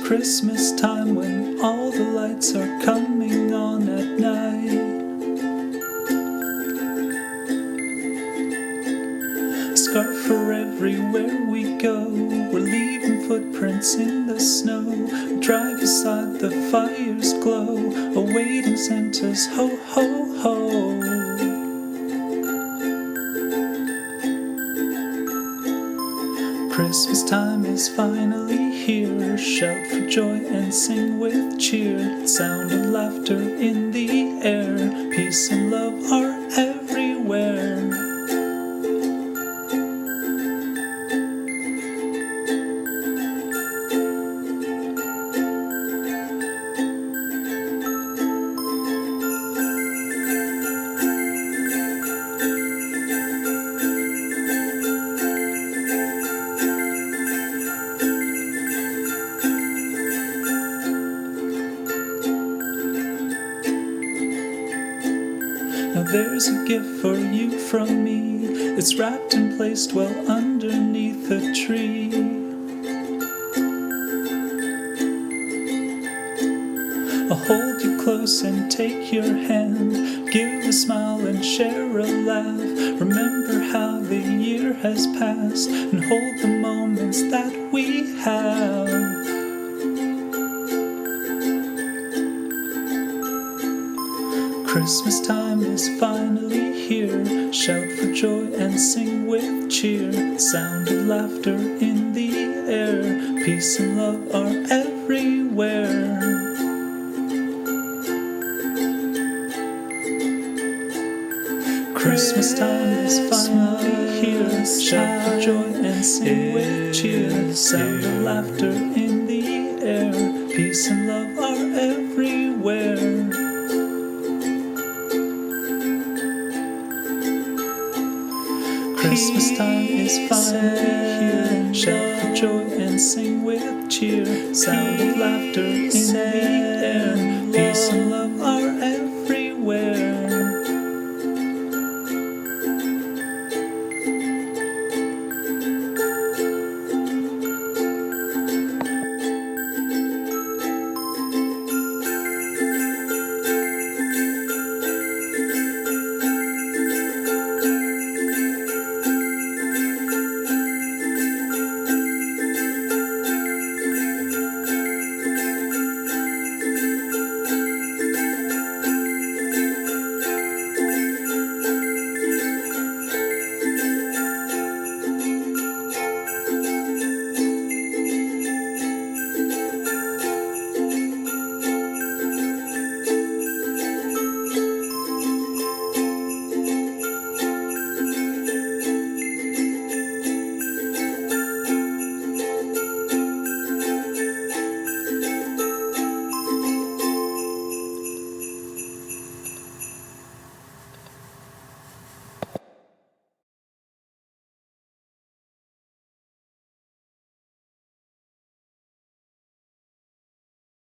Christmas time when all the lights are coming on at night. A scarf for everywhere we go, we're leaving footprints in the snow. We drive beside the fire's glow, awaiting Santa's ho ho ho. Christmas time is finally here. Shout for joy and sing with cheer. Sound of laughter in the air. Peace and love are everywhere. Now there's a gift for you from me. It's wrapped and placed well underneath a tree. I'll hold you close and take your hand, give a smile and share a laugh. Remember how the year has passed and hold the moments that we have. Christmas time is finally here. Shout for joy and sing with cheer. Sound of laughter in the air. Peace and love are everywhere. Christmas time is finally here. Shout for joy and sing with cheer. Sound of laughter in the air. Peace and love are everywhere. Christmas time is finally here. Shout for joy and sing with cheer. Sound of laughter in